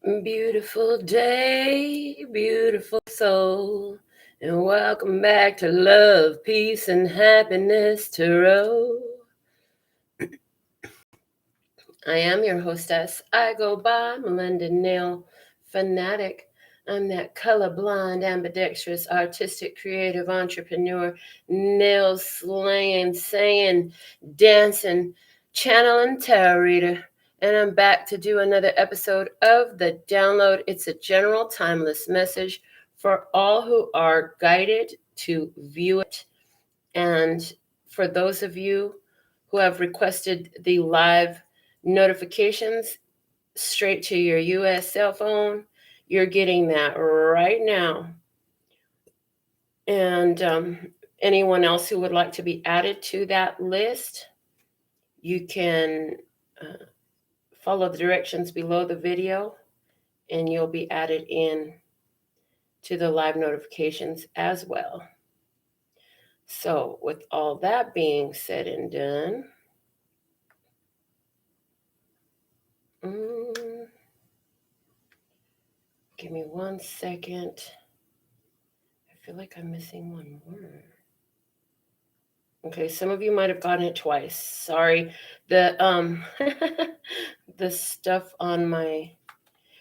Beautiful day, beautiful soul, and welcome back to Love, Peace, and Happiness Tarot. I am your hostess. I go by Melinda NailFanatic. I'm that colorblind, ambidextrous, artistic, creative entrepreneur, nail slaying, saying, dancing, channeling tarot reader. And I'm back to do another episode of The Download. It's a general timeless message for all who are guided to view it. And for those of you who have requested the live notifications straight to your U.S. cell phone, you're getting that right now. And anyone else who would like to be added to that list, you can follow the directions below the video and you'll be added in to the live notifications as well. So with all that being said and done, give me 1 second. I feel like I'm missing one word. Okay, some of you might have gotten it twice. Sorry. The the stuff on my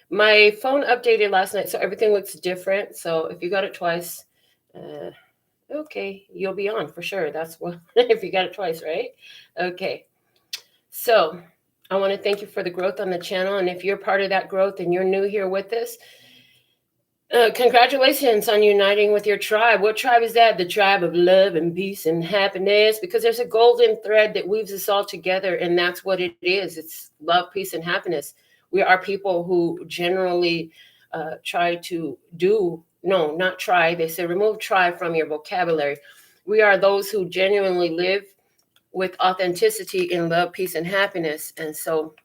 phone updated last night, so everything looks different. So if you got it twice, okay, you'll be on for sure. That's what if you got it twice, right? Okay. So I want to thank you for the growth on the channel, and if you're part of that growth and you're new here with us, congratulations on uniting with your tribe. What tribe is that? The tribe of love and peace and happiness, because there's a golden thread that weaves us all together, and that's what it is. It's love, peace, and happiness. We are people who generally try to do, no, not try. They say remove try from your vocabulary. We are those who genuinely live with authenticity in love, peace, and happiness. And so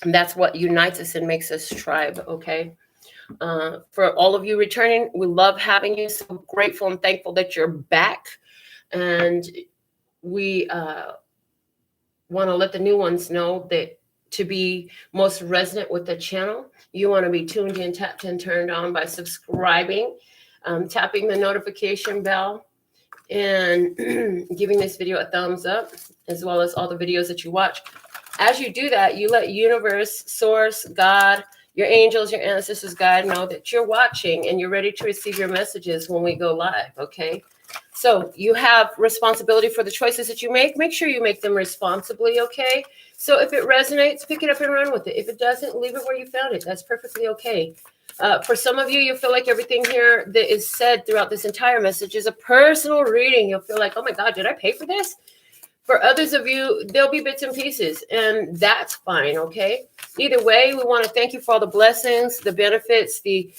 that's what unites us and makes us tribe, okay? For all of you returning, we love having you. So grateful and thankful that you're back. And we want to let the new ones know that to be most resonant with the channel, you want to be tuned in, tapped in, turned on by subscribing, tapping the notification bell, and giving this video a thumbs up, as well as all the videos that you watch. As you do that, you let universe, source, God, your angels, your ancestors, God know that you're watching and you're ready to receive your messages when we go live, okay? So you have responsibility for the choices that you make. Make sure you make them responsibly, okay? So if it resonates, pick it up and run with it. If it doesn't, leave it where you found it. That's perfectly okay. For some of you, you'll feel like everything here that is said throughout this entire message is a personal reading. You'll feel like, oh my God, did I pay for this? For others of you, there'll be bits and pieces, and that's fine, okay? Either way, we want to thank you for all the blessings, the benefits, the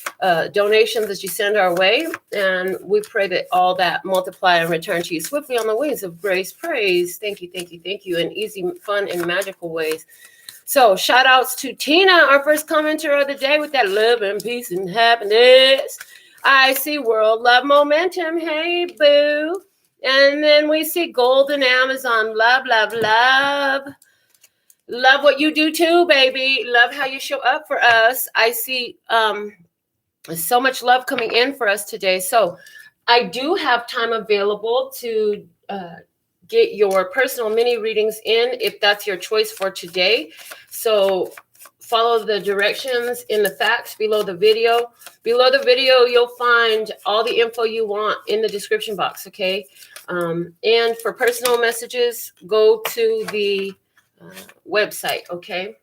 donations that you send our way, and we pray that all that multiply and return to you swiftly on the wings of grace, praise. Thank you, thank you, thank you, in easy, fun, and magical ways. So shout outs to Tina, our first commenter of the day, with that love and peace and happiness. I see world love momentum. Hey, boo. And then we see Golden Amazon. Love, love, love. Love what you do too, baby. Love how you show up for us. I see so much love coming in for us today. So I do have time available to get your personal mini readings in if that's your choice for today. So follow the directions in the facts below the video. Below the video, you'll find all the info you want in the description box, okay? And for personal messages, go to the website, okay?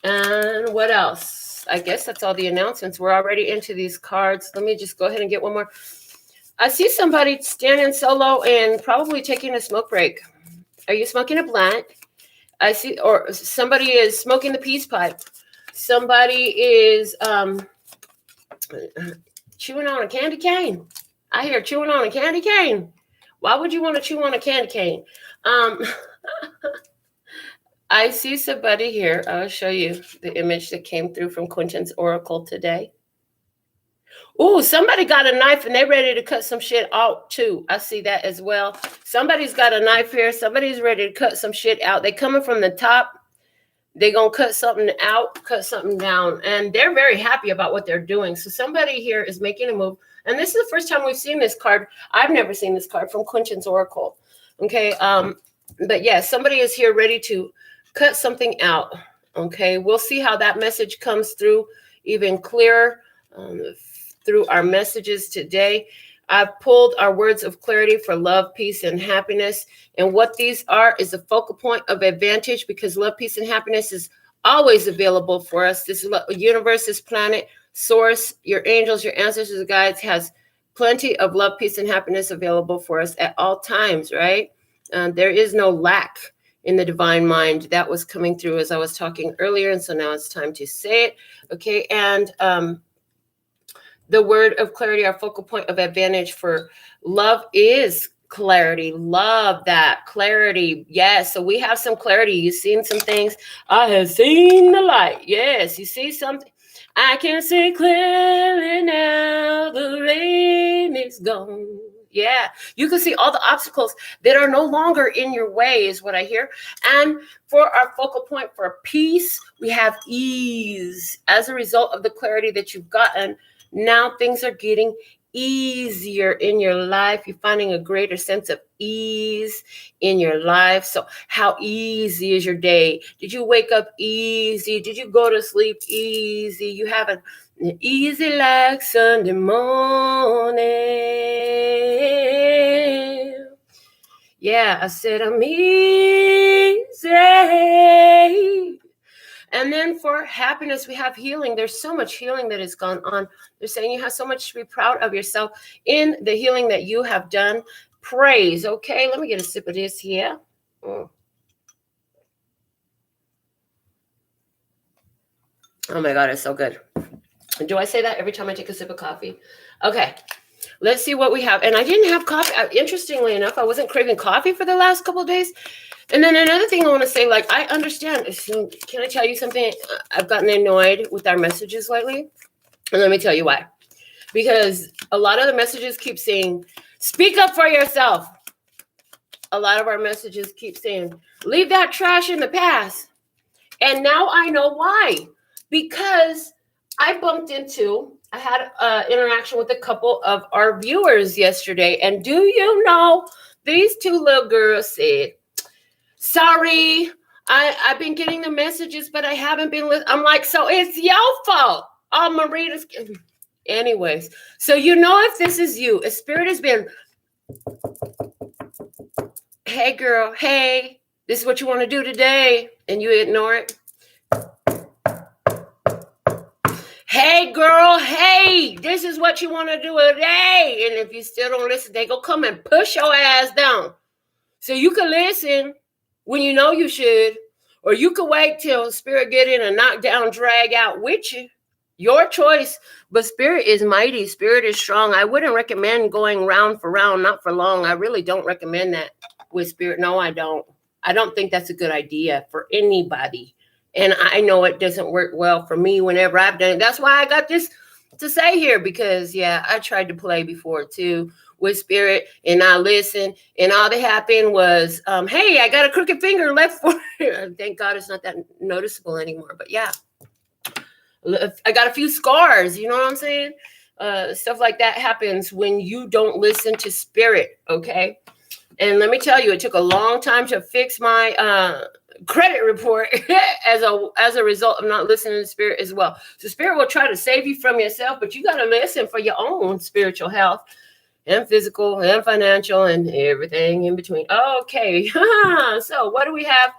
And what else? I guess that's all the announcements. We're already into these cards. Let me just go ahead and get one more. I see somebody standing solo and probably taking a smoke break. Are you smoking a blunt? I see, or somebody is smoking the peace pipe. Somebody is chewing on a candy cane. I hear chewing on a candy cane. Why would you want to chew on a candy cane? I see somebody here. I'll show you the image that came through from Quentin's Oracle today. Ooh, somebody got a knife and they're ready to cut some shit out too. I see that as well. Somebody's got a knife here. Somebody's ready to cut some shit out. They're coming from the top. They're going to cut something out, cut something down. And they're very happy about what they're doing. So somebody here is making a move. And this is the first time we've seen this card. I've never seen this card from Quentin's Oracle. Okay. But yeah, somebody is here ready to cut something out. Okay. We'll see how that message comes through even clearer through our messages today. I've pulled our words of clarity for love, peace, and happiness. And what these are is a focal point of advantage, because love, peace, and happiness is always available for us. This universe, this planet, source, your angels, your ancestors, your guides has plenty of love, peace, and happiness available for us at all times, right? There is no lack in the divine mind. That was coming through as I was talking earlier. And so now it's time to say it. Okay. And the word of clarity, our focal point of advantage for love is clarity. Love that clarity. Yes. So we have some clarity. You've seen some things. I have seen the light. Yes. You see something. I can see clearly now. The rain is gone. Yeah. You can see all the obstacles that are no longer in your way is what I hear. And for our focal point for peace, we have ease. As a result of the clarity that you've gotten, now things are getting easier in your life. You're finding a greater sense of ease in your life. So how easy is your day? Did you wake up easy? Did you go to sleep easy? You have an easy like Sunday morning. Yeah, I said I'm easy. And then for happiness, we have healing. There's so much healing that has gone on. They're saying you have so much to be proud of yourself in the healing that you have done. Praise. Okay, let me get a sip of this here. Oh my God, it's so good. Do I say that every time I take a sip of coffee? Okay, let's see what we have. And I didn't have coffee. Interestingly enough, I wasn't craving coffee for the last couple of days. And then another thing I want to say, like, I understand. Can I tell you something? I've gotten annoyed with our messages lately. And let me tell you why. Because a lot of the messages keep saying, speak up for yourself. A lot of our messages keep saying, leave that trash in the past. And now I know why. Because I had an interaction with a couple of our viewers yesterday. And do you know, these two little girls said, sorry, I've been getting the messages, but I haven't been listening. I'm like, so it's your fault. Oh, Marita's. Anyways, so you know if this is you, a spirit has been, hey, girl, hey, this is what you want to do today, and you ignore it. Hey, girl, hey, this is what you want to do today. And if you still don't listen, they go come and push your ass down. So you can listen when you know you should, or you could wait till spirit get in and knock down, drag out with you. Your choice. But spirit is mighty. Spirit is strong. I wouldn't recommend going round for round, not for long. I really don't recommend that with spirit. No, I don't. I don't think that's a good idea for anybody. And I know it doesn't work well for me whenever I've done it. That's why I got this to say here, because, yeah, I tried to play before, too, with spirit, and I listened, and all that happened was, hey, I got a crooked finger left for it. Thank God it's not that noticeable anymore. But, yeah, I got a few scars. You know what I'm saying? Stuff like that happens when you don't listen to spirit, okay? And let me tell you, it took a long time to fix my credit report as a result of not listening to spirit as well. So spirit will try to save you from yourself, but you got to listen for your own spiritual health and physical and financial and everything in between. Okay. So what do we have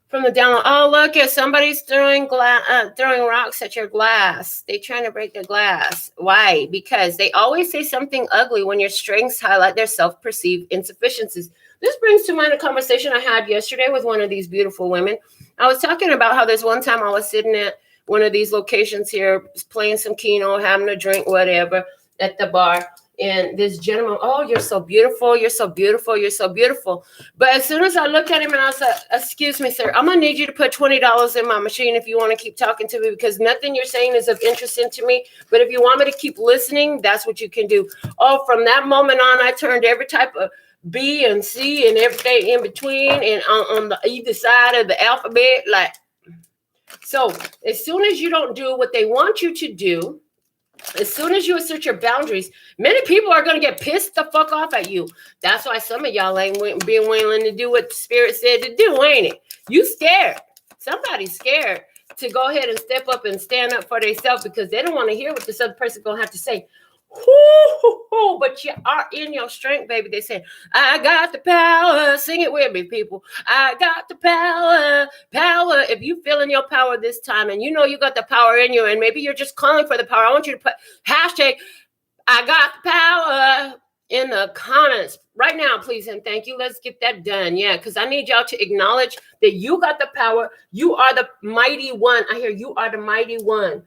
from the download? Oh, look, at somebody's throwing rocks at your glass. They're trying to break the glass. Why? Because they always say something ugly when your strengths highlight their self-perceived insufficiencies. This brings to mind a conversation I had yesterday with one of these beautiful women. I was talking about how there's one time I was sitting at one of these locations here, playing some keno, having a drink, whatever, at the bar. And this gentleman, oh, you're so beautiful. You're so beautiful. You're so beautiful. But as soon as I looked at him and I said, excuse me, sir, I'm going to need you to put $20 in my machine if you want to keep talking to me, because nothing you're saying is of interest to me. But if you want me to keep listening, that's what you can do. Oh, from that moment on, I turned every type of B and C and everything in between and on the either side of the alphabet. Like, So as soon as you don't do what they want you to do, as soon as you assert your boundaries, many people are going to get pissed the fuck off at you. That's why some of y'all ain't being willing to do what the spirit said to do, ain't it? You scared. Somebody's scared to go ahead and step up and stand up for themselves because they don't want to hear what this other person going to have to say. But you are in your strength, baby. They say, I got the power. Sing it with me, people. I got the power. Power. If you feeling your power this time and you know you got the power in you and maybe you're just calling for the power, I want you to put hashtag I got the power in the comments right now, please and thank you. Let's get that done. Yeah, because I need y'all to acknowledge that you got the power. You are the mighty one. I hear you are the mighty one.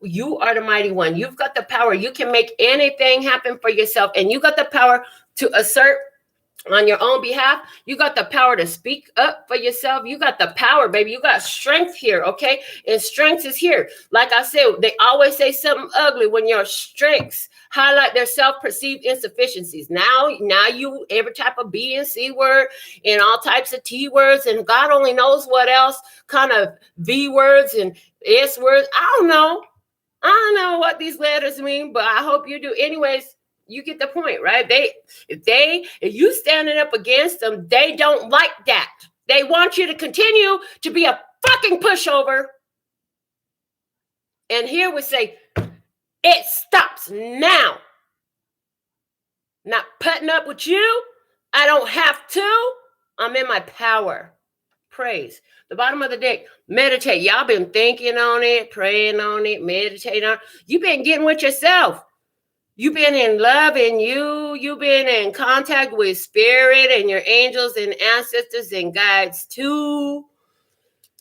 You are the mighty one. You've got the power. You can make anything happen for yourself. And you got the power to assert on your own behalf. You got the power to speak up for yourself. You got the power, baby. You got strength here, okay? And strength is here. Like I said, they always say something ugly when your strengths highlight their self-perceived insufficiencies. Now you, every type of B and C word and all types of T words and God only knows what else, kind of V words and S words. I don't know what these letters mean, but I hope you do. Anyways, you get the point, right? If you standing up against them, they don't like that. They want you to continue to be a fucking pushover. And here we say, it stops now. Not putting up with you. I don't have to. I'm in my power. Praise. The bottom of the deck, meditate. Y'all been thinking on it, praying on it, meditating on it. You've been getting with yourself. You've been in love and you've been in contact with spirit and your angels and ancestors and guides too.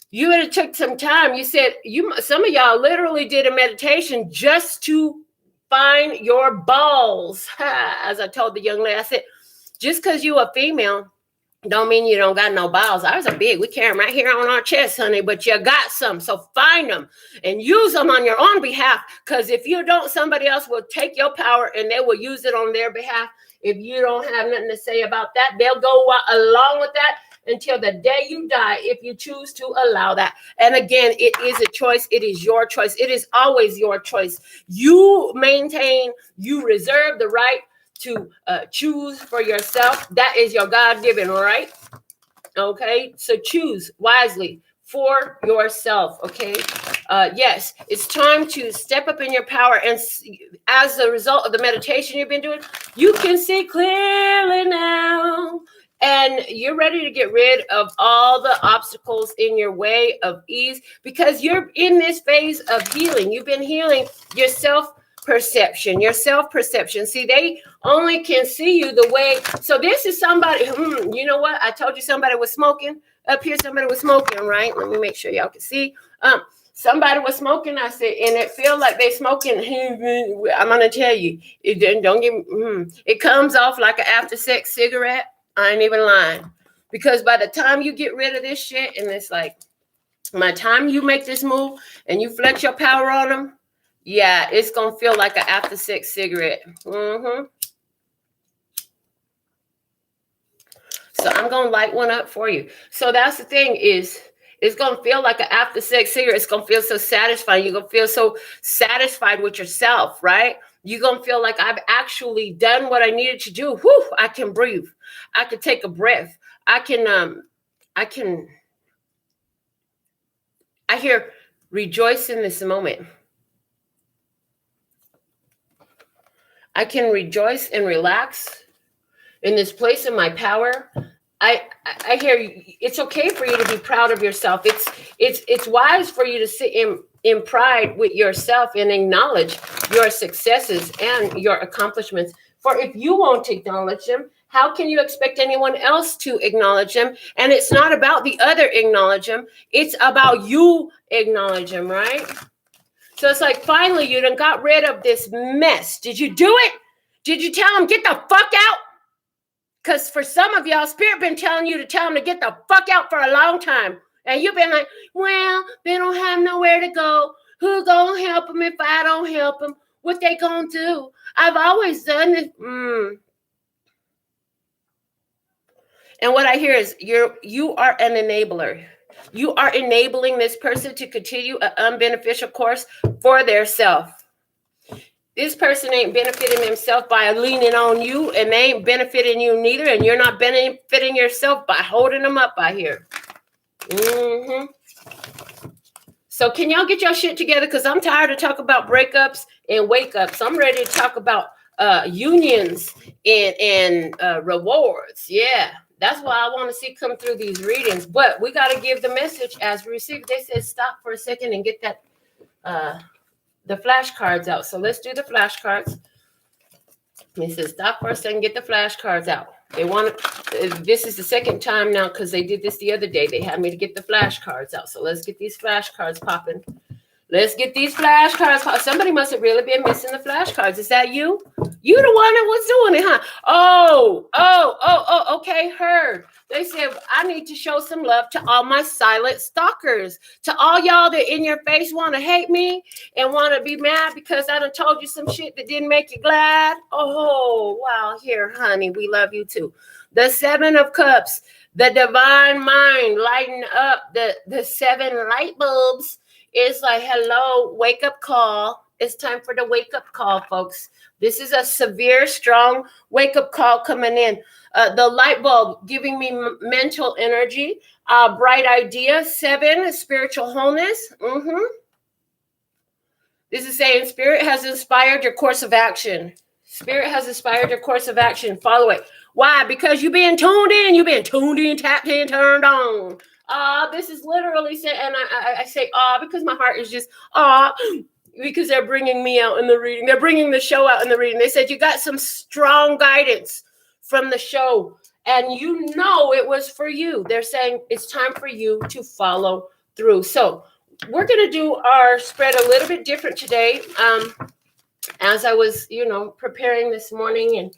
You would have took some time. You said some of y'all literally did a meditation just to find your balls. As I told the young lady, I said, just because you a female don't mean you don't got no balls. Ours are big. We carry them right here on our chest, honey, but you got some. So find them and use them on your own behalf. Because if you don't, somebody else will take your power and they will use it on their behalf. If you don't have nothing to say about that, they'll go along with that until the day you die, if you choose to allow that. And again, it is a choice. It is your choice. It is always your choice. You reserve the right to choose for yourself. That is your God-given right. Okay, so choose wisely for yourself. Okay, yes, it's time to step up in your power. And as a result of the meditation you've been doing, you can see clearly now. And you're ready to get rid of all the obstacles in your way of ease because you're in this phase of healing. You've been healing yourself. Your self-perception. See, they only can see you the way. So this is somebody, you know what? I told you somebody was smoking. Up here, somebody was smoking, right? Let me make sure y'all can see. Somebody was smoking, I said, and it feels like they smoking. I'm going to tell you, it comes off like an after-sex cigarette. I ain't even lying. Because by the time you get rid of this shit, and it's like, by the time you make this move and you flex your power on them, yeah, it's going to feel like an after-sex cigarette. So I'm going to light one up for you. So that's the thing is, it's going to feel like an after-sex cigarette. It's going to feel so satisfying. You're going to feel so satisfied with yourself, right? You're going to feel like I've actually done what I needed to do. Whew, I can breathe. I can take a breath. I hear rejoice in this moment. I can rejoice and relax in this place of my power. I hear it's okay for you to be proud of yourself. It's wise for you to sit in pride with yourself and acknowledge your successes and your accomplishments. For if you won't acknowledge them, how can you expect anyone else to acknowledge them? And it's not about the other acknowledge them. It's about you acknowledge them, right? So it's like, finally, you done got rid of this mess. Did you do it? Did you tell them, get the fuck out? Because for some of y'all, Spirit been telling you to tell them to get the fuck out for a long time. And you've been like, well, they don't have nowhere to go. Who gonna help them if I don't help them? What they gonna do? I've always done it. And what I hear is you are an enabler. You are enabling this person to continue an unbeneficial course for their self. This person ain't benefiting themselves by leaning on you, and they ain't benefiting you neither, and you're not benefiting yourself by holding them up by here. So can y'all get your shit together? Because I'm tired of talking about breakups and wake-ups. I'm ready to talk about unions and rewards. Yeah, that's what I want to see come through these readings. But we got to give the message as we receive. They said stop for a second and get that the flashcards out. So let's do the flashcards. He says stop for a second, get the flashcards out. They want to, this is the second time now because they did this the other day. They had me to get the flashcards out. So let's get these flashcards popping. Let's get these flashcards popping. Somebody must have really been missing the flashcards. Is that you? You the one that was doing it, huh? Oh, okay, heard. They said, I need to show some love to all my silent stalkers, to all y'all that in your face want to hate me and want to be mad because I done told you some shit that didn't make you glad. Oh, wow. Here, honey, we love you too. The 7 of Cups, the divine mind lighting up the 7 light bulbs. It's like, hello, wake up call. It's time for the wake up call, folks. This is a severe, strong wake up call coming in. The light bulb giving me mental energy, bright idea. 7, spiritual wholeness. This is saying spirit has inspired your course of action. Spirit has inspired your course of action. Follow it. Why? Because you've been tuned in. You've been tuned in, tapped in, turned on. This is literally saying, and I say, because my heart is just, because they're bringing me out in the reading. They're bringing the show out in the reading. They said, you got some strong guidance from the show, and you know it was for you. They're saying it's time for you to follow through. So we're going to do our spread a little bit different today. As I was, preparing this morning and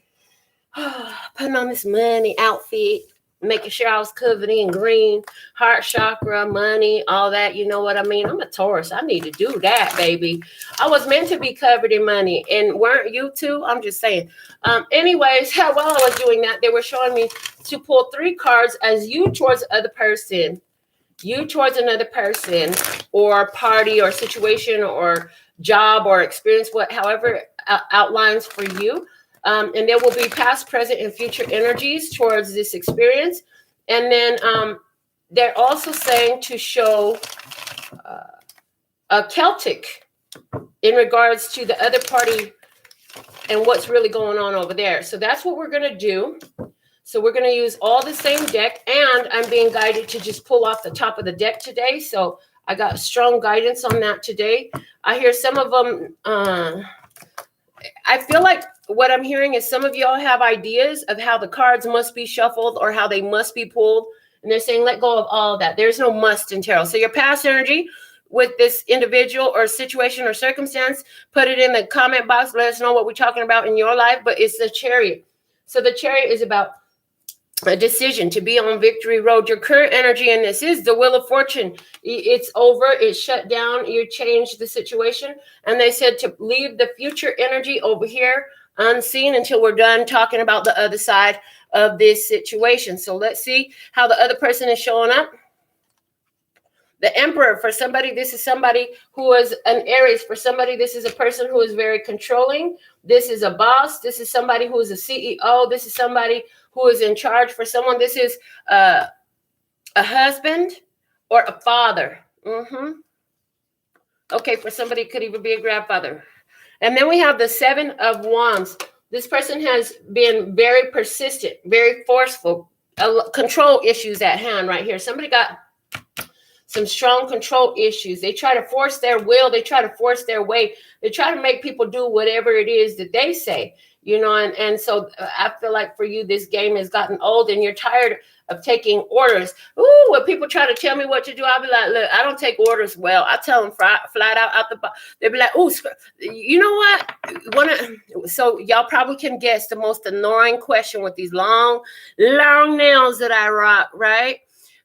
putting on this money outfit, making sure I was covered in green, heart chakra, money, all that. You know what I mean? I'm a Taurus. I need to do that, baby. I was meant to be covered in money. And weren't you too? I'm just saying. Anyways, while I was doing that, they were showing me to pull 3 cards as you towards the other person, you towards another person or party or situation or job or experience, however outlines for you. And there will be past, present, and future energies towards this experience. And then they're also saying to show a Celtic in regards to the other party and what's really going on over there. So that's what we're going to do. So we're going to use all the same deck, and I'm being guided to just pull off the top of the deck today. So I got strong guidance on that today. I hear some of them. I feel like what I'm hearing is some of y'all have ideas of how the cards must be shuffled or how they must be pulled. And they're saying, let go of all of that. There's no must in tarot. So your past energy with this individual or situation or circumstance, put it in the comment box. Let us know what we're talking about in your life. But it's the Chariot. So the Chariot is about a decision to be on victory road. Your current energy in this is the Wheel of Fortune. It's over. It's shut down. You changed the situation. And they said to leave the future energy over here unseen until we're done talking about the other side of this situation. So let's see how the other person is showing up. The Emperor, for somebody, this is somebody who is an Aries. For somebody, this is a person who is very controlling. This is a boss. This is somebody who is a CEO. This is somebody who is in charge. For someone, this is a husband or a father. Okay, for somebody, it could even be a grandfather. And then we have the 7 of Wands. This person has been very persistent, very forceful, control issues at hand right here. Somebody got some strong control issues. They try to force their will. They try to force their way. They try to make people do whatever it is that they say, and so I feel like for you, this game has gotten old and you're tired of taking orders. Ooh, when people try to tell me what to do, I'll be like, look, I don't take orders well. I tell them flat out the box. They'll be like, ooh, you know what? So y'all probably can guess the most annoying question with these long nails that I rock, right?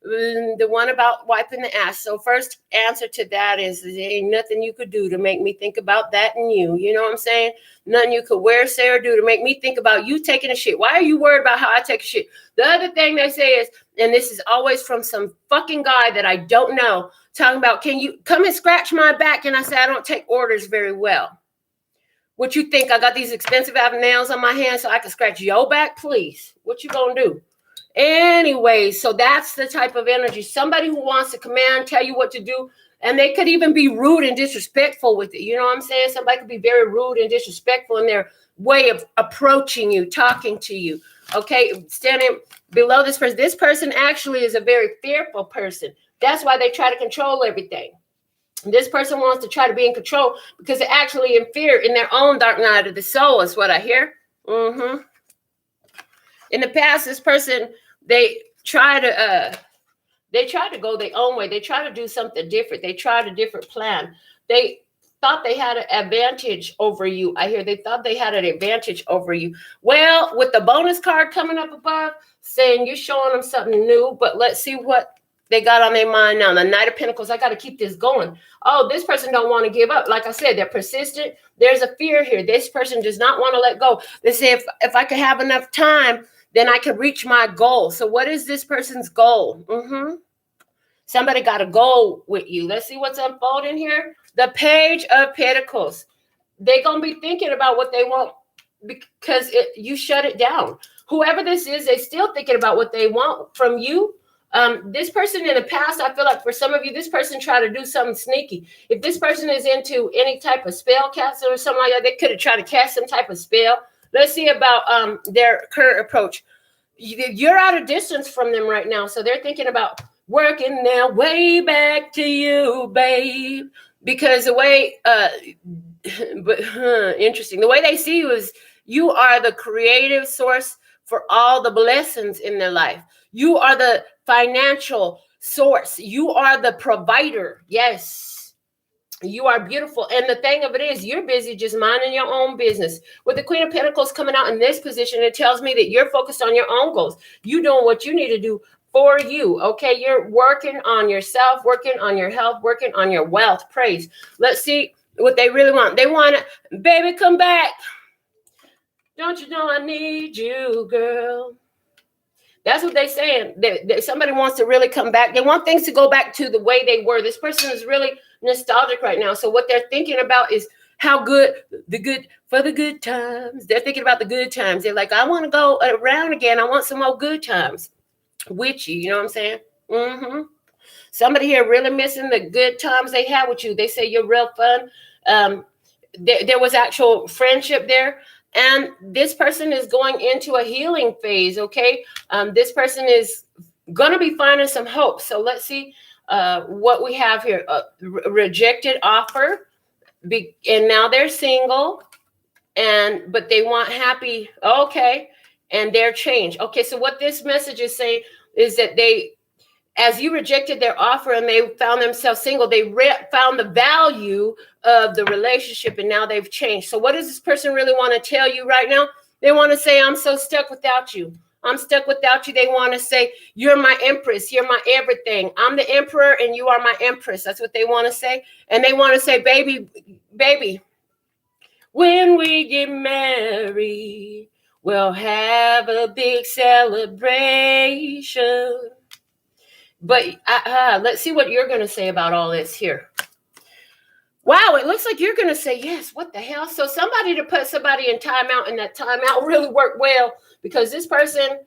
The one about wiping the ass. So first answer to that is there ain't nothing you could do to make me think about that in you. You know what I'm saying? Nothing you could wear, say, or do to make me think about you taking a shit. Why are you worried about how I take a shit? The other thing they say is, and this is always from some fucking guy that I don't know, talking about, can you come and scratch my back? And I say, I don't take orders very well. What you think? I got these expensive nails on my hands so I can scratch your back? Please. What you gonna do? Anyway, so that's the type of energy. Somebody who wants to command, tell you what to do, and they could even be rude and disrespectful with it. You know what I'm saying? Somebody could be very rude and disrespectful in their way of approaching you, talking to you. Okay, standing below this person. This person actually is a very fearful person. That's why they try to control everything. This person wants to try to be in control because they're actually in fear in their own dark night of the soul, is what I hear. In the past, this person, they try to go their own way. They try to do something different. They tried a different plan. They thought they had an advantage over you. I hear they thought they had an advantage over you. Well, with the bonus card coming up above, saying you're showing them something new, but let's see what they got on their mind now. The Knight of Pentacles, I got to keep this going. Oh, this person don't want to give up. Like I said, they're persistent. There's a fear here. This person does not want to let go. They say, if I could have enough time, then I could reach my goal. So what is this person's goal? Somebody got a goal with you. Let's see what's unfolding here. The Page of Pentacles. They're going to be thinking about what they want because you shut it down. Whoever this is, they're still thinking about what they want from you. This person in the past, I feel like for some of you, this person tried to do something sneaky. If this person is into any type of spell casting or something like that, they could have tried to cast some type of spell. Let's see about their current approach. You're at a distance from them right now, so they're thinking about working their way back to you, babe. Because the way, interesting, the way they see you is you are the creative source for all the blessings in their life. You are the financial source. You are the provider. Yes, you are beautiful. And the thing of it is, you're busy just minding your own business. With the Queen of Pentacles coming out in this position, it tells me that you're focused on your own goals. You're doing what you need to do for you. Okay, you're working on yourself, working on your health, working on your wealth. Praise. Let's see what they really want. They want to, baby, come back. Don't you know I need you, girl? That's what they're saying. Somebody wants to really come back. They want things to go back to the way they were. This person is really nostalgic right now. So what they're thinking about is how good, for the good times. They're thinking about the good times. They're like, I want to go around again. I want some more good times with you. You know what I'm saying? Somebody here really missing the good times they had with you. They say you're real fun. There was actual friendship there. And this person is going into a healing phase, okay? This person is going to be finding some hope. So let's see what we have here. Rejected offer, and now they're single, but they want happy, okay, and they're changed. Okay, so what this message is saying is that as you rejected their offer and they found themselves single, they found the value of the relationship, and now they've changed. So what does this person really want to tell you right now? They want to say, I'm so stuck without you. I'm stuck without you. They want to say, you're my empress. You're my everything. I'm the emperor and you are my empress. That's what they want to say. And they want to say, baby, when we get married, we'll have a big celebration. But let's see what you're going to say about all this here. Wow, it looks like you're going to say yes. What the hell? So somebody to put somebody in timeout, and that timeout really worked well, because this person,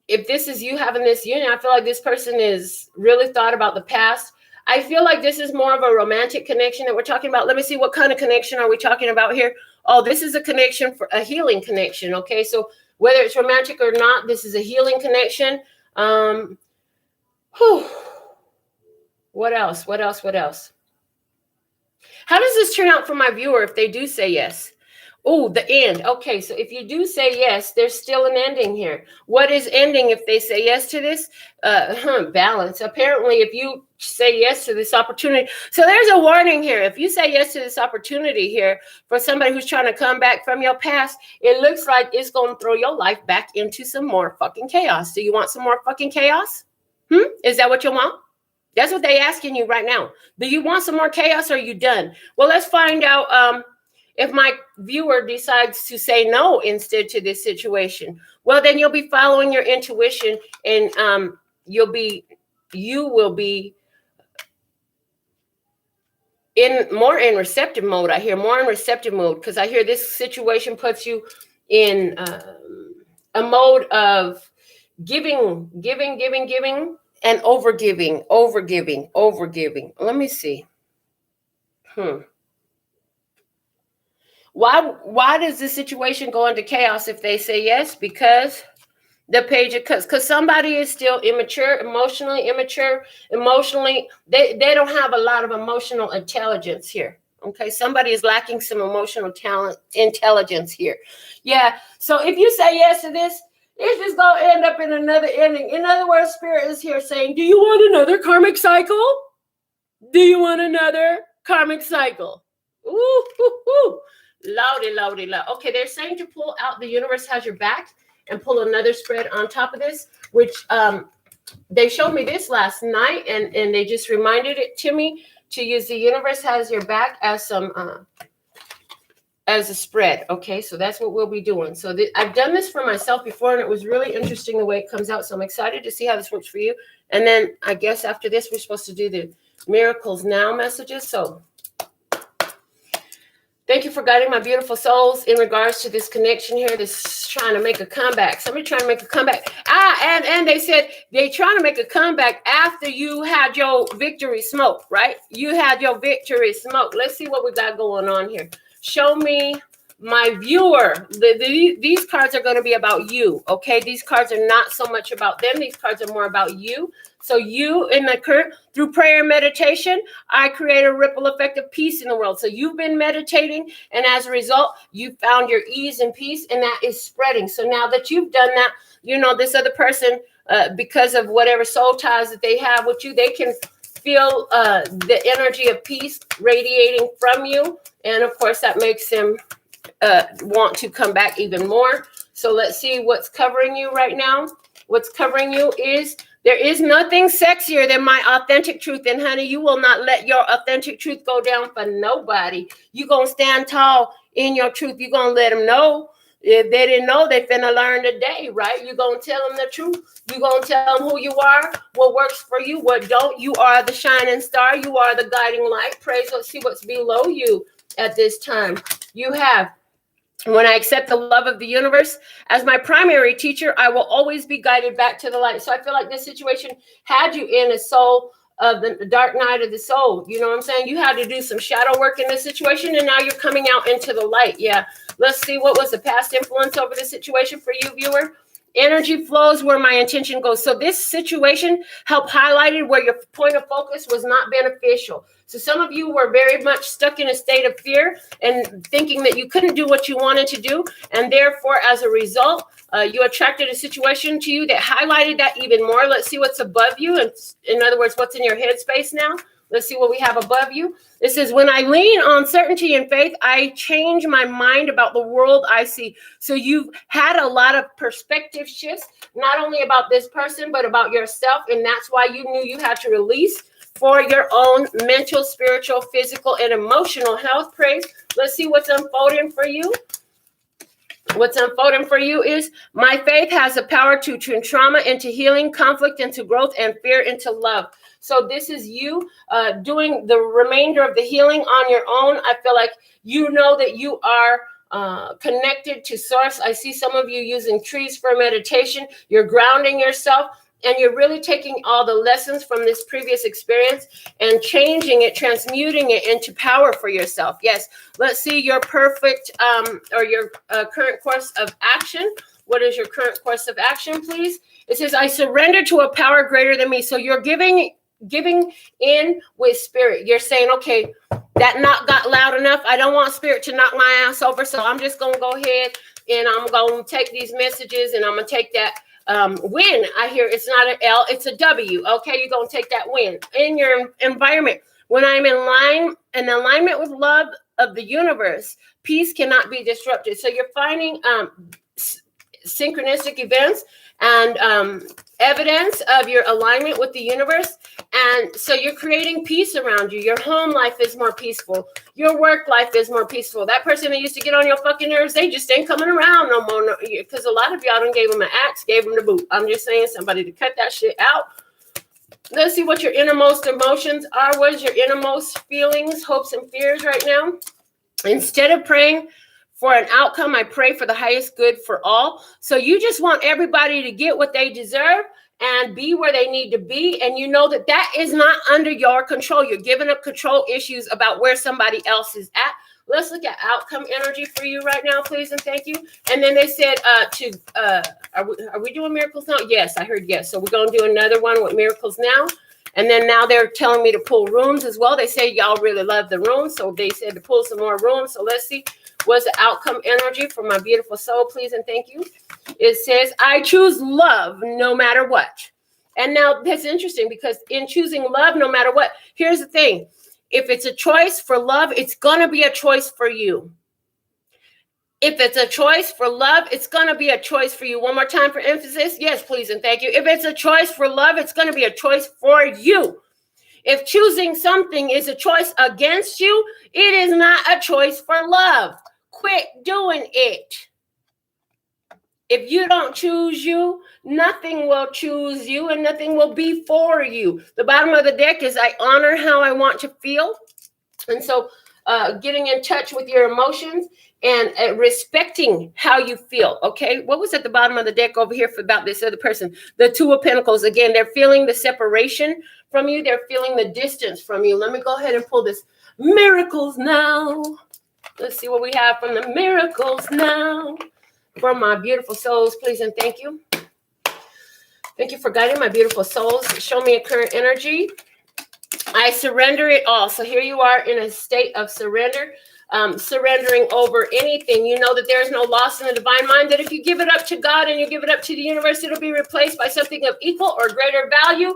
if this is you having this union, I feel like this person is really thought about the past. I feel like this is more of a romantic connection that we're talking about. Let me see, what kind of connection are we talking about here? Oh, this is a connection, for a healing connection. Okay, so whether it's romantic or not, this is a healing connection. What else? How does this turn out for my viewer if they do say yes? Oh, the end. Okay, so if you do say yes, there's still an ending here. What is ending if they say yes to this? Balance. Apparently, if you say yes to this opportunity. So there's a warning here. If you say yes to this opportunity here for somebody who's trying to come back from your past, it looks like it's going to throw your life back into some more fucking chaos. Do you want some more fucking chaos? Is that what you want? That's what they're asking you right now. Do you want some more chaos or are you done? Well, let's find out if my viewer decides to say no instead to this situation. Well, then you'll be following your intuition, and you will be in receptive mode. I hear more in receptive mode, because I hear this situation puts you in a mode of giving, and overgiving. Let me see. Why does the situation go into chaos if they say yes? Because the Page of Cups, because somebody is still immature, emotionally immature. Emotionally, they don't have a lot of emotional intelligence here. Okay, somebody is lacking some emotional intelligence here. Yeah, so if you say yes to this, it's just going to end up in another ending. In other words, Spirit is here saying, do you want another karmic cycle? Do you want another karmic cycle? Ooh, ooh, ooh. Loudy, loud. Okay, they're saying to pull out The Universe Has Your Back and pull another spread on top of this, which they showed me this last night, and they just reminded it to me to use The Universe Has Your Back as some as a spread. Okay, so that's what we'll be doing. So I've done this for myself before, and it was really interesting the way it comes out. So I'm excited to see how this works for you. And then I guess after this, we're supposed to do the Miracles Now messages. So thank you for guiding my beautiful souls in regards to this connection here, this trying to make a comeback. Somebody trying to make a comeback. And they said they trying to make a comeback after you had your victory smoke, right? You had your victory smoke. Let's see what we got going on here. Show me my viewer. These cards are going to be about you, okay? These cards are not so much about them. These cards are more about you. So you, in the current, through prayer and meditation, I create a ripple effect of peace in the world. So you've been meditating, and as a result, you found your ease and peace, and that is spreading. So now that you've done that, you know, this other person, because of whatever soul ties that they have with you, they can feel the energy of peace radiating from you. And of course, that makes them want to come back even more. So let's see what's covering you right now. What's covering you is there is nothing sexier than my authentic truth. And honey, you will not let your authentic truth go down for nobody. You're going to stand tall in your truth. You're going to let them know. If they didn't know, they finna learn today, right? You're going to tell them the truth. You're going to tell them who you are, what works for you, what don't. You are the shining star. You are the guiding light. Praise. Let's see what's below you at this time. You have, when I accept the love of the universe as my primary teacher, I will always be guided back to the light. So I feel like this situation had you in a soul of the dark night of the soul. You know what I'm saying? You had to do some shadow work in this situation, and now you're coming out into the light. Yeah. Let's see what was the past influence over this situation for you, viewer. Energy flows where my intention goes. So this situation helped highlighted where your point of focus was not beneficial. So some of you were very much stuck in a state of fear and thinking that you couldn't do what you wanted to do. And therefore, as a result, you attracted a situation to you that highlighted that even more. Let's see what's above you. And in other words, what's in your headspace now. Let's see what we have above you. It says, when I lean on certainty and faith, I change my mind about the world I see. So you've had a lot of perspective shifts, not only about this person, but about yourself. And that's why you knew you had to release for your own mental, spiritual, physical, and emotional health. Praise. Let's see what's unfolding for you. What's unfolding for you is my faith has the power to turn trauma into healing, conflict into growth, and fear into love. So this is you doing the remainder of the healing on your own. I feel like you know that you are connected to source. I see some of you using trees for meditation. You're grounding yourself, and you're really taking all the lessons from this previous experience and changing it, transmuting it into power for yourself. Yes. Let's see your perfect or your current course of action. What is your current course of action, please? It says, I surrender to a power greater than me. So you're giving in with spirit. You're saying, okay, that knock got loud enough. I don't want spirit to knock my ass over. So I'm just going to go ahead and I'm going to take these messages, and I'm going to take that win. I hear it's not an L, it's a W. Okay, you're going to take that win in your environment. When I'm in alignment with love of the universe, peace cannot be disrupted. So you're finding synchronistic events and evidence of your alignment with the universe. And so you're creating peace around you. Your home life is more peaceful. Your work life is more peaceful. That person that used to get on your fucking nerves, they just ain't coming around no more. Because a lot of y'all done gave them an axe, gave them the boot. I'm just saying, somebody to cut that shit out. Let's see what your innermost emotions are. What is your innermost feelings, hopes, and fears right now? Instead of praying for an outcome, I pray for the highest good for all. So you just want everybody to get what they deserve and be where they need to be. And you know that that is not under your control. You're giving up control issues about where somebody else is at. Let's look at outcome energy for you right now, please, and thank you. And then they said are we doing miracles now? Yes, I heard yes. So we're going to do another one with miracles now. And then now they're telling me to pull runes as well. They say y'all really love the runes, so they said to pull some more runes. So let's see what's the outcome energy for my beautiful soul, please, and thank you. It says, I choose love no matter what. And now that's interesting because in choosing love no matter what, here's the thing. If it's a choice for love, it's going to be a choice for you. If it's a choice for love, it's going to be a choice for you. One more time for emphasis. Yes, please, and thank you. If it's a choice for love, it's going to be a choice for you. If choosing something is a choice against you, it is not a choice for love. Quit doing it. If you don't choose you, nothing will choose you and nothing will be for you. The bottom of the deck is I honor how I want to feel. And so getting in touch with your emotions and respecting how you feel. Okay. What was at the bottom of the deck over here for about this other person? The Two of Pentacles. Again, they're feeling the separation from you. They're feeling the distance from you. Let me go ahead and pull this miracles now. Let's see what we have from the miracles now. For my beautiful souls, please and thank you. Thank you for guiding my beautiful souls. Show me a current energy. I surrender it all. So here you are in a state of surrender, surrendering over anything. You know that there is no loss in the divine mind, that if you give it up to God and you give it up to the universe, it'll be replaced by something of equal or greater value.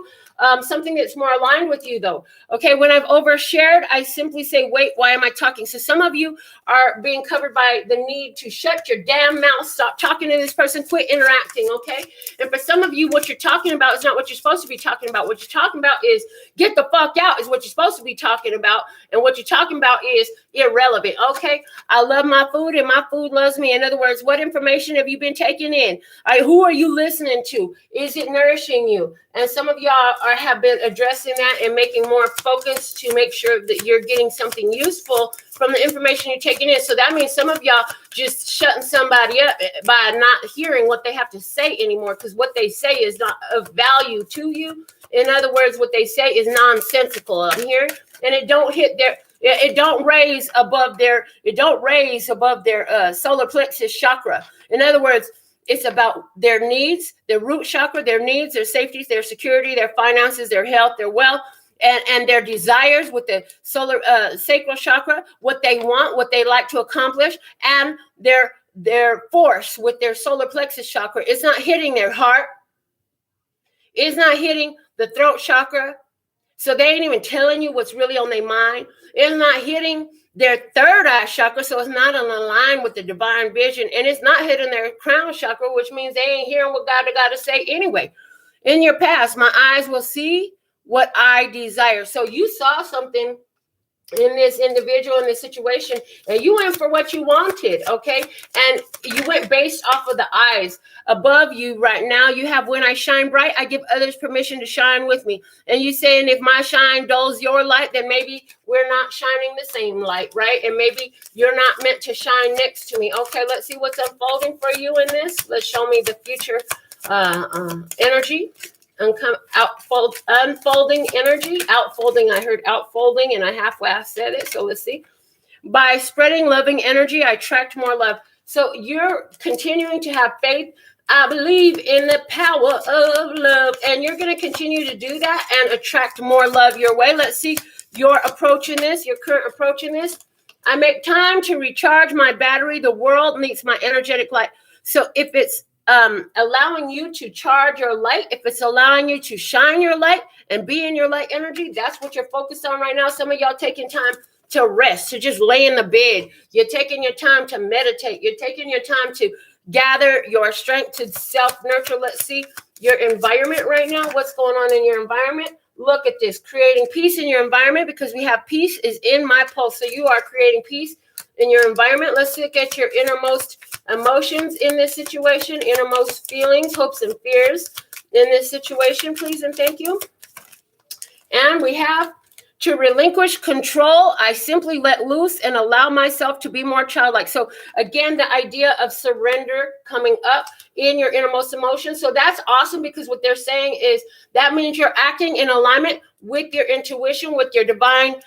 Something that's more aligned with you, though. Okay, when I've overshared, I simply say, wait, why am I talking? So some of you are being covered by the need to shut your damn mouth, stop talking to this person, quit interacting, okay? And for some of you, what you're talking about is not what you're supposed to be talking about. What you're talking about is get the fuck out is what you're supposed to be talking about. And what you're talking about is irrelevant, okay? I love my food and my food loves me. In other words, what information have you been taking in? Who are you listening to? Is it nourishing you? And some of y'all have been addressing that and making more focus to make sure that you're getting something useful from the information you're taking in. So that means some of y'all just shutting somebody up by not hearing what they have to say anymore, because what they say is not of value to you. In other words, what they say is nonsensical. I'm here, and it don't hit their. It don't raise above their. It don't raise above their solar plexus chakra. In other words, it's about their needs, their root chakra, their needs, their safety, their security, their finances, their health, their wealth, and their desires with the solar sacral chakra, what they want, what they like to accomplish, and their force with their solar plexus chakra. It's not hitting their heart. It's not hitting the throat chakra. So they ain't even telling you what's really on their mind. It's not hitting their third eye chakra, so it's not in line with the divine vision, and it's not hitting their crown chakra, which means they ain't hearing what God got to say anyway. In your past, my eyes will see what I desire. So you saw something in this individual, in this situation, and you went for what you wanted, okay? And you went based off of the eyes. Above you right now, you have when I shine bright, I give others permission to shine with me. And you saying if my shine dulls your light, then maybe we're not shining the same light, right? And maybe you're not meant to shine next to me. Okay, let's see what's unfolding for you in this. Let's show me the future energy. Unfolding energy, outfolding. I heard outfolding and I halfway said it. So let's see. By spreading loving energy, I attract more love. So you're continuing to have faith. I believe in the power of love, and you're going to continue to do that and attract more love your way. Let's see your approach in this, your current approach in this. I make time to recharge my battery. The world needs my energetic light. So if it's allowing you to charge your light, if it's allowing you to shine your light and be in your light energy, that's what you're focused on right now. Some of y'all taking time to rest, to just lay in the bed. You're taking your time to meditate. You're taking your time to gather your strength to self-nurture. Let's see your environment right now. What's going on in your environment? Look at this, creating peace in your environment, because we have peace is in my pulse. So you are creating peace in your environment. Let's look at your innermost emotions in this situation, innermost feelings, hopes, and fears in this situation, please and thank you. And we have to relinquish control. I simply let loose and allow myself to be more childlike. So again, the idea of surrender coming up in your innermost emotions. So that's awesome, because what they're saying is that means you're acting in alignment with your intuition, with your divine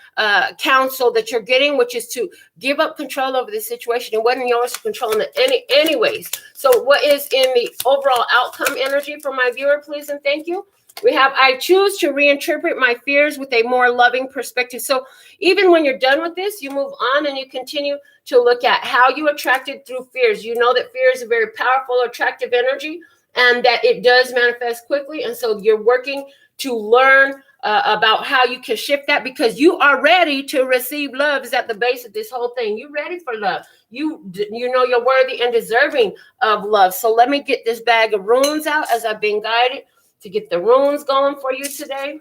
counsel that you're getting, which is to give up control over the situation. It wasn't yours to control in anyways. So what is in the overall outcome energy for my viewer, please and thank you? We have, I choose to reinterpret my fears with a more loving perspective. So even when you're done with this, you move on and you continue to look at how you attracted through fears. You know that fear is a very powerful, attractive energy, and that it does manifest quickly. And so you're working to learn about how you can shift that, because you are ready to receive love is at the base of this whole thing. You're ready for love. You know you're worthy and deserving of love. So let me get this bag of runes out as I've been guided to get the runes going for you today.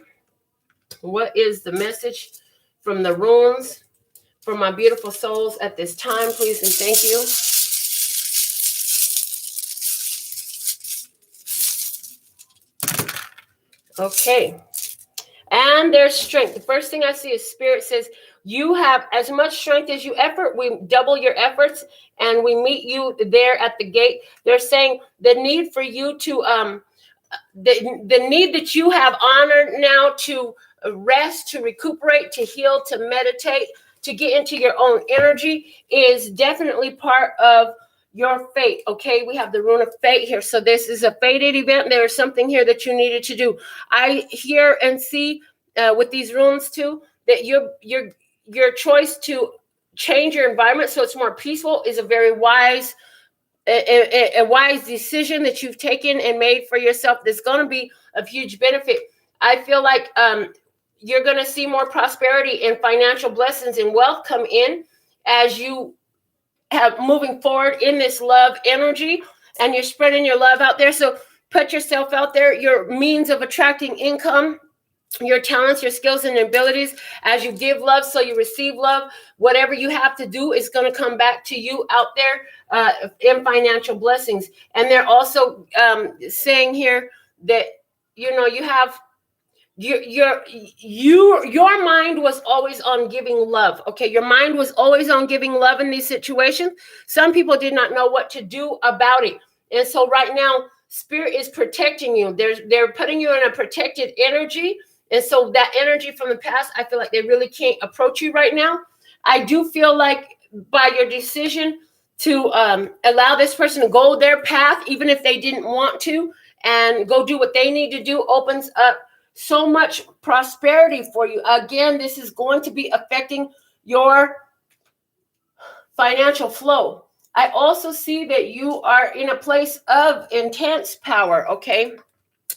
What is the message from the runes for my beautiful souls at this time, please and thank you? Okay. And there's strength. The first thing I see is Spirit says, you have as much strength as you effort. We double your efforts and we meet you there at the gate. They're saying the need for you to the need that you have honored now to rest, to recuperate, to heal, to meditate, to get into your own energy is definitely part of your fate. Okay, we have the Rune of Fate here. So this is a fated event. There is something here that you needed to do. I hear and see with these runes too, that your choice to change your environment so it's more peaceful is a very wise a wise decision that you've taken and made for yourself that's going to be of huge benefit. I feel like you're going to see more prosperity and financial blessings and wealth come in as you have moving forward in this love energy, and you're spreading your love out there. So put yourself out there, your means of attracting income, your talents, your skills, and abilities. As you give love, so you receive love. Whatever you have to do is going to come back to you out there in financial blessings. And they're also saying here that, you know, you have your mind was always on giving love. Okay, your mind was always on giving love in these situations. Some people did not know what to do about it, and so right now, Spirit is protecting you. They're putting you in a protected energy. And so that energy from the past, I feel like they really can't approach you right now. I do feel like by your decision to allow this person to go their path, even if they didn't want to, and go do what they need to do, opens up so much prosperity for you. Again, this is going to be affecting your financial flow. I also see that you are in a place of intense power, okay?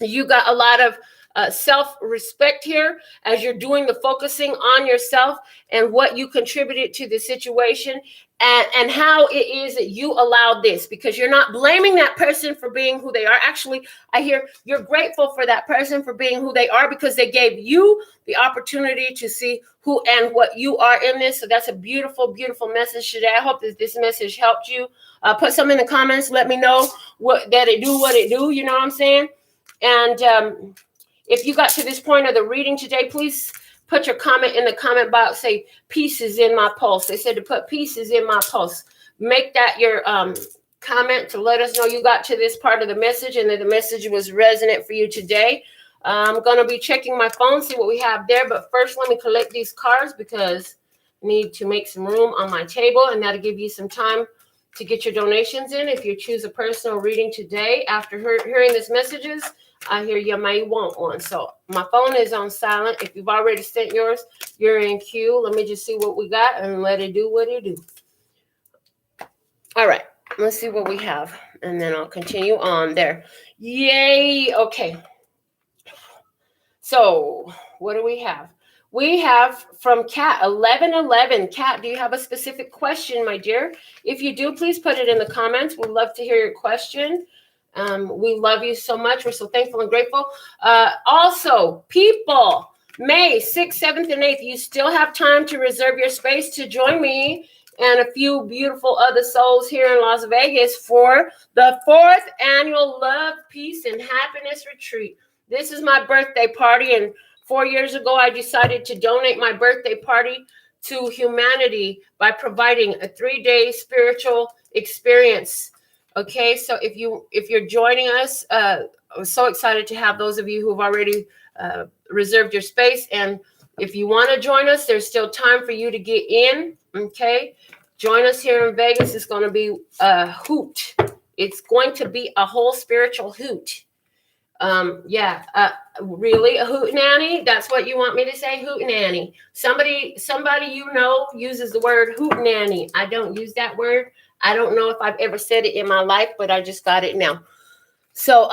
You got a lot of self-respect here as you're doing the focusing on yourself and what you contributed to the situation and how it is that you allowed this, because you're not blaming that person for being who they are. Actually, I hear you're grateful for that person for being who they are, because they gave you the opportunity to see who and what you are in this. So that's a beautiful, beautiful message today. I hope that this message helped you. Put some in the comments. Let me know that it do. You know what I'm saying? And if you got to this point of the reading today, please put your comment in the comment box. Say, pieces in my pulse. They said to put pieces in my pulse. Make that your comment to let us know you got to this part of the message and that the message was resonant for you today. I'm going to be checking my phone, see what we have there. But first, let me collect these cards because I need to make some room on my table. And that'll give you some time to get your donations in. If you choose a personal reading today after hearing these messages, I hear you may want one. So my phone is on silent. If you've already sent yours, you're in queue. Let me just see what we got and let it do what it do. All right, let's see what we have. And then I'll continue on there. Yay. Okay. So what do we have? we have from Kat 1111. Kat, do you have a specific question, my dear? If you do, please put it in the comments. We'd love to hear your question. We love you so much. We're so thankful and grateful. Also, people, May 6th, 7th, and 8th, you still have time to reserve your space to join me and a few beautiful other souls here in Las Vegas for the 4th annual Love, Peace, and Happiness Retreat. This is my birthday party, and 4 years ago, I decided to donate my birthday party to humanity by providing a 3-day spiritual experience. Okay, so if you're joining us, I'm so excited to have those of you who've already reserved your space. And if you want to join us, there's still time for you to get in. Okay, join us here in Vegas. It's going to be a hoot. It's going to be a whole spiritual hoot. Really, a hootenanny? That's what you want me to say? Hootenanny. Somebody you know uses the word hootenanny. I don't use that word. I don't know if I've ever said it in my life, but I just got it now. So,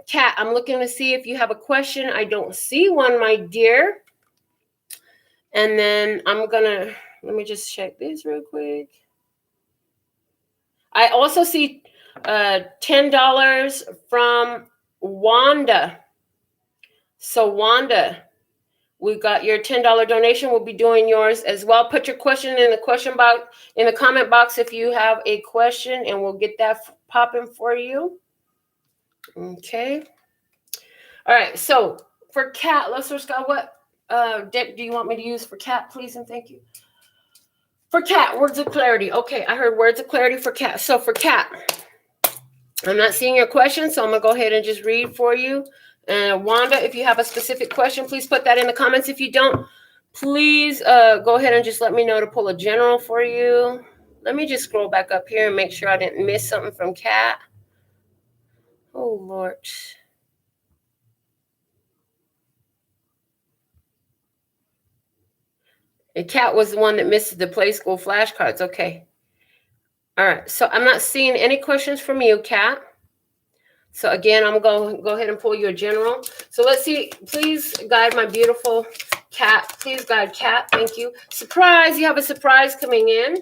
Kat, I'm looking to see if you have a question. I don't see one, my dear. And then let me just check this real quick. I also see $10 from Wanda. So Wanda, we got your $10 donation. We'll be doing yours as well. Put your question in the question box, in the comment box if you have a question, and we'll get that popping for you. Okay. All right. So for Kat, let's just go. What deck do you want me to use for Kat, please and thank you? For Kat, words of clarity. Okay, I heard words of clarity for Kat. So for Kat, I'm not seeing your question, so I'm going to go ahead and just read for you. And Wanda, if you have a specific question, please put that in the comments. If you don't, please go ahead and just let me know to pull a general for you. Let me just scroll back up here and make sure I didn't miss something from Kat. Oh, Lord. And Kat was the one that missed the Play School flashcards. Okay. All right. So I'm not seeing any questions from you, Kat. So again, I'm going to go ahead and pull you a general. So let's see. Please guide my beautiful Kat. Please guide Kat. Thank you. Surprise. You have a surprise coming in.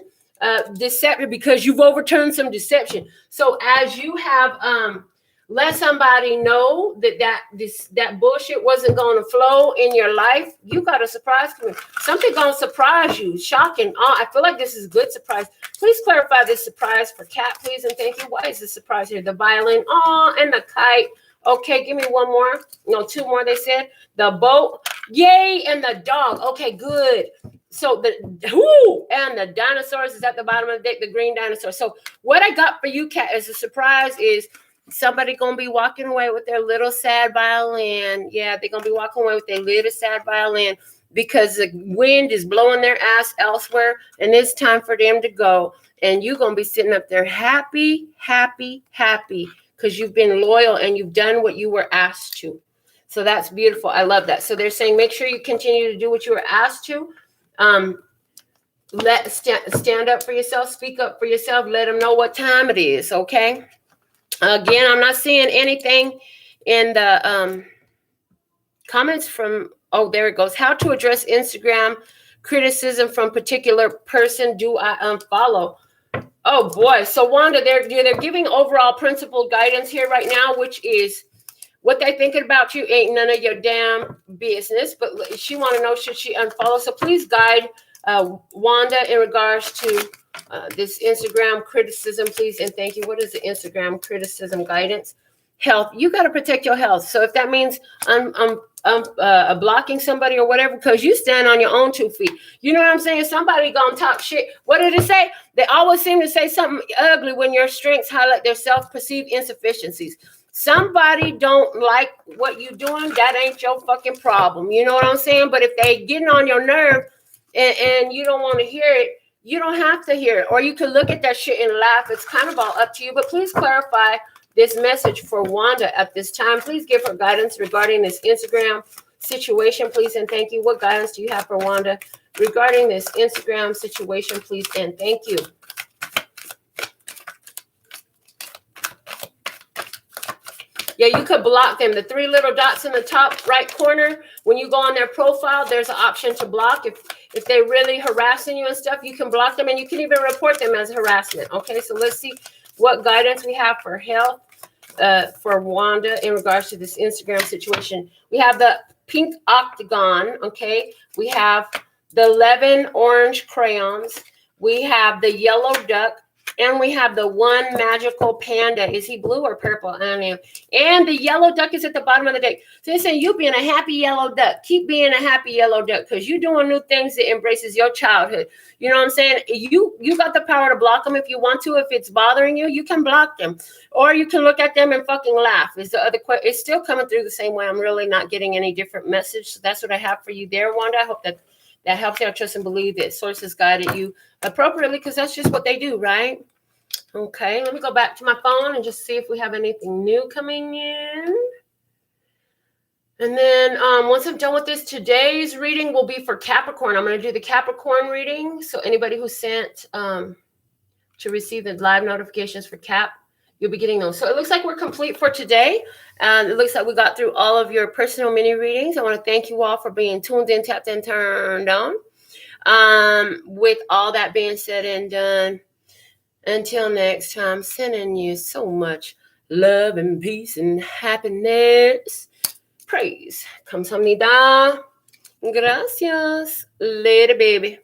Deception, because you've overturned some deception. So as you have let somebody know that bullshit wasn't going to flow in your life, you got a surprise coming. Something going to surprise you. Shocking. Oh, I feel like this is a good surprise. Please clarify this surprise for Kat, please, and thank you. Why is the surprise here? The violin. Oh, and the kite. Okay, give me one more. No, two more, they said. The boat. Yay, and the dog. Okay, good. So and the dinosaurs is at the bottom of the deck, the green dinosaur. So what I got for you, Kat, as a surprise is somebody going to be walking away with their little sad violin. Yeah, they're going to be walking away with their little sad violin because the wind is blowing their ass elsewhere, and it's time for them to go. And you're going to be sitting up there happy, happy, happy because you've been loyal and you've done what you were asked to. So that's beautiful. I love that. So they're saying make sure you continue to do what you were asked to. Stand up for yourself, speak up for yourself, let them know what time it is, okay? Again, I'm not seeing anything in the comments from, oh, there it goes. How to address Instagram criticism from particular person. Do I unfollow? Oh boy. So Wanda, they're giving overall principled guidance here right now, which is what they thinking about you ain't none of your damn business. But she want to know, should she unfollow? So please guide Wanda in regards to this Instagram criticism, please, and thank you. What is the Instagram criticism guidance? Health. You got to protect your health. So if that means I'm blocking somebody or whatever, because you stand on your own 2 feet. You know what I'm saying? Somebody gonna talk shit. What did it say? They always seem to say something ugly when your strengths highlight their self-perceived insufficiencies. Somebody don't like what you doing, that ain't your fucking problem. You know what I'm saying? But if they getting on your nerve and you don't want to hear it, you don't have to hear it. Or you can look at that shit and laugh. It's kind of all up to you. But please clarify this message for Wanda at this time. Please give her guidance regarding this Instagram situation, please, and thank you. What guidance do you have for Wanda regarding this Instagram situation, please, and thank you. Yeah, you could block them. The 3 little dots in the top right corner, when you go on their profile, there's an option to block. If they're really harassing you and stuff, you can block them, and you can even report them as harassment. Okay, so let's see what guidance we have for health for Wanda in regards to this Instagram situation. We have the pink octagon. Okay, we have the 11 orange crayons. We have the yellow duck. And we have the 1 magical panda. Is he blue or purple? I don't know. And the yellow duck is at the bottom of the deck. So they're saying you being a happy yellow duck. Keep being a happy yellow duck because you're doing new things that embraces your childhood. You know what I'm saying? You got the power to block them if you want to. If it's bothering you, you can block them. Or you can look at them and fucking laugh. Is the other question. It's still coming through the same way. I'm really not getting any different message. So that's what I have for you there, Wanda. I hope that helps you. I trust and believe that sources guided you appropriately because that's just what they do, right? Okay, let me go back to my phone and just see if we have anything new coming in. And then once I'm done with this, today's reading will be for Capricorn. I'm going to do the Capricorn reading. So anybody who sent to receive the live notifications for Cap, you'll be getting those. So it looks like we're complete for today. And it looks like we got through all of your personal mini readings. I want to thank you all for being tuned in, tapped in, turned on. With all that being said and done, until next time, sending you so much love and peace and happiness. Praise. Kamsahamnida. Gracias. Later, baby.